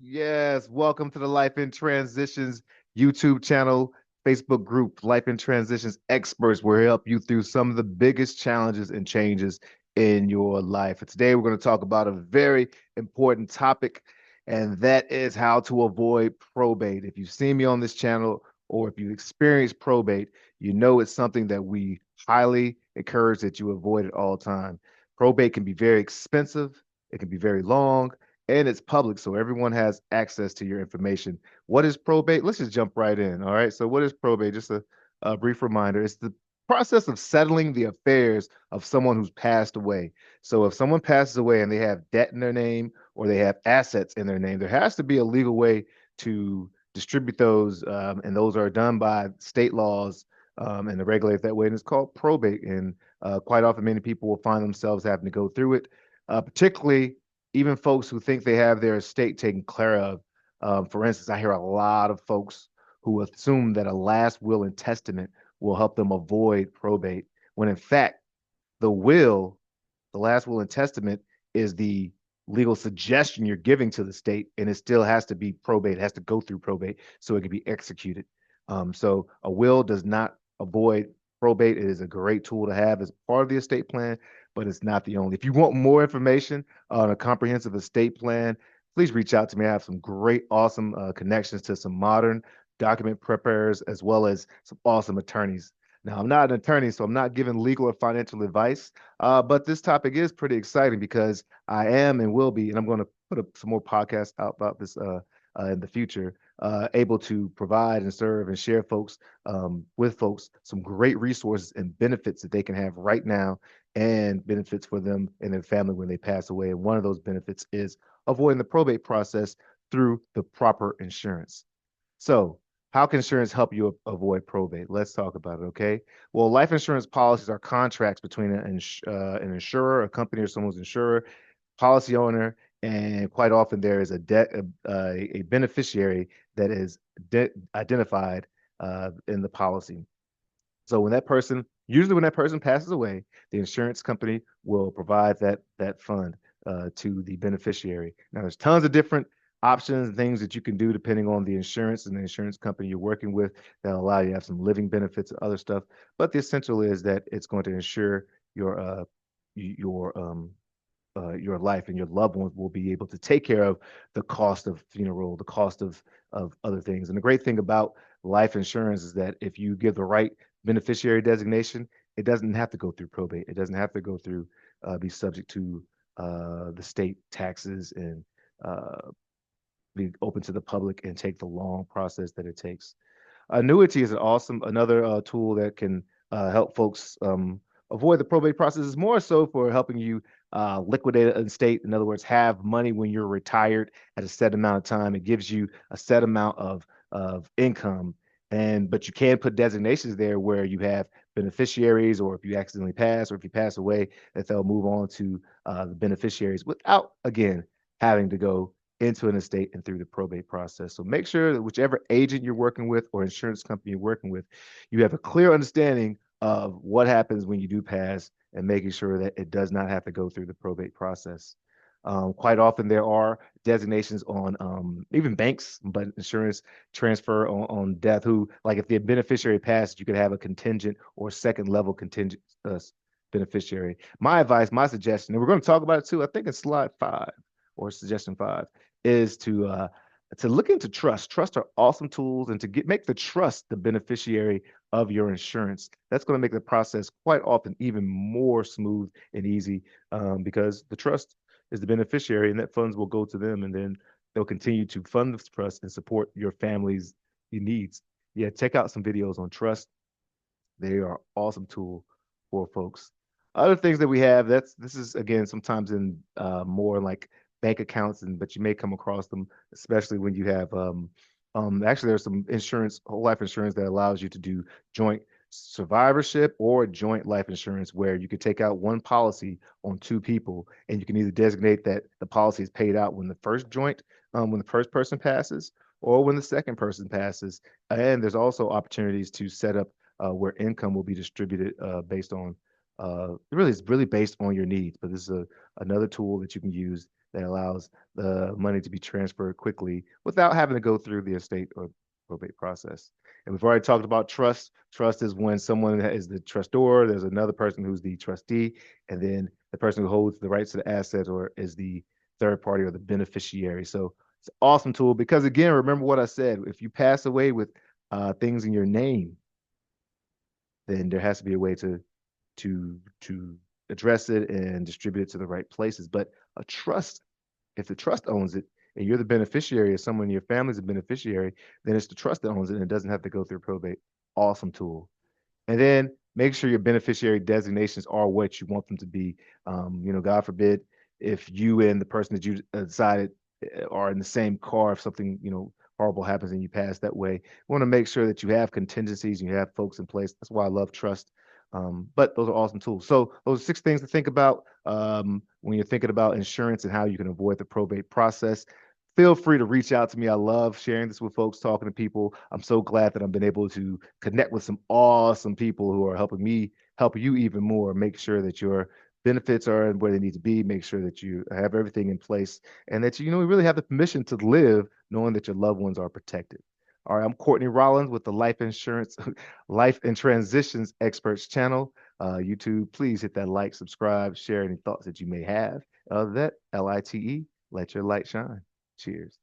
Yes, welcome to the Life in Transitions YouTube channel, Facebook group, Life in Transitions Experts, where we help you through some of the biggest challenges and changes in your life. And today we're going to talk about a very important topic, and that is how to avoid probate. If you've seen me on this channel or if you've experienced probate, you know it's something that we highly encourage that you avoid at all time. Probate can be very expensive, it can be very long, and it's public, so everyone has access to your information. What is probate? Let's just jump right in. All right. So, what is probate? Just a brief reminder. It's the process of settling the affairs of someone who's passed away. So, if someone passes away and they have debt in their name or they have assets in their name, there has to be a legal way to distribute those, and those are done by state laws and to regulate that way. And it's called probate. And quite often, many people will find themselves having to go through it, particularly even folks who think they have their estate taken care of. For instance, I hear a lot of folks who assume that a last will and testament will help them avoid probate, when in fact, the will, the last will and testament, is the legal suggestion you're giving to the state, and it still has to be probate. It has to go through probate so it can be executed. So a will does not avoid probate. It is a great tool to have as part of the estate plan, but it's not the only. If you want more information on a comprehensive estate plan, please reach out to me. I have some great, awesome connections to some modern document preparers as well as some awesome attorneys. Now, I'm not an attorney, so I'm not giving legal or financial advice, but this topic is pretty exciting because I am and will be, and I'm going to put up some more podcasts out about this in the future, able to provide and serve and share folks with folks some great resources and benefits that they can have right now and benefits for them and their family when they pass away. And one of those benefits is avoiding the probate process through the proper insurance. So, how can insurance help you avoid probate? Let's talk about it, okay? Well, life insurance policies are contracts between an insurer, a company, or someone's insurer, policy owner, and quite often there is a beneficiary that is identified in the policy. So usually when that person passes away, the insurance company will provide that fund to the beneficiary. Now, there's tons of different options and things that you can do depending on the insurance and the insurance company you're working with that allow you to have some living benefits and other stuff. But the essential is that it's going to ensure your your your life, and your loved ones will be able to take care of the cost of funeral, the cost of other things. And the great thing about life insurance is that if you give the right beneficiary designation, it doesn't have to go through probate. It doesn't have to go through be subject to the state taxes and be open to the public and take the long process that it takes. Annuity is another tool that can help folks avoid the probate process. It's more so for helping you liquidate an estate. In other words, have money when you're retired at a set amount of time. It gives you a set amount of income, and but you can put designations there where you have beneficiaries, or if you accidentally pass, or if you pass away, that they'll move on to the beneficiaries without again having to go into an estate and through the probate process. So make sure that whichever agent you're working with or insurance company you're working with, you have a clear understanding of what happens when you do pass and making sure that it does not have to go through the probate process. Quite often there are designations on even banks, but insurance transfer on death. Who, like, if the beneficiary passes, you could have a contingent or second level contingent beneficiary. My advice, my suggestion, and we're going to talk about it too. I think it's slide 5 or suggestion 5, is to look into trust. Trust are awesome tools, and to make the trust the beneficiary of your insurance. That's going to make the process quite often even more smooth and easy, because the trust is the beneficiary, and that funds will go to them, and then they'll continue to fund the trust and support your family's needs. Yeah, check out some videos on trust. They are awesome tool for folks. Other things that we have, this is again sometimes in more like bank accounts, and but you may come across them, especially when you have actually there's some insurance, whole life insurance, that allows you to do joint survivorship or joint life insurance, where you could take out one policy on two people, and you can either designate that the policy is paid out when when the first person passes, or when the second person passes. And there's also opportunities to set up where income will be distributed based on it's really based on your needs. But this is another tool that you can use that allows the money to be transferred quickly without having to go through the estate or probate process. And we've already talked about trust. Trust is when someone is the trustor, there's another person who's the trustee, and then the person who holds the rights to the assets or is the third party or the beneficiary. So it's an awesome tool because, again, remember what I said. If you pass away with things in your name, then there has to be a way to address it and distribute it to the right places. But a trust, if the trust owns it and you're the beneficiary or someone in your family's a beneficiary, then it's the trust that owns it and it doesn't have to go through probate. Awesome tool. And then make sure your beneficiary designations are what you want them to be. God forbid if you and the person that you decided are in the same car, if something, horrible happens and you pass that way, you want to make sure that you have contingencies and you have folks in place. That's why I love trust. But those are awesome tools. So those are 6 things to think about when you're thinking about insurance and how you can avoid the probate process. Feel free to reach out to me. I love sharing this with folks, talking to people. I'm so glad that I've been able to connect with some awesome people who are helping me help you even more. Make sure that your benefits are where they need to be. Make sure that you have everything in place and that you really have the permission to live knowing that your loved ones are protected. All right, I'm Courtney Rollins with the Life Insurance, Life and Transitions Experts channel. YouTube, please hit that like, subscribe, share any thoughts that you may have. Other than that, LITE, let your light shine. Cheers.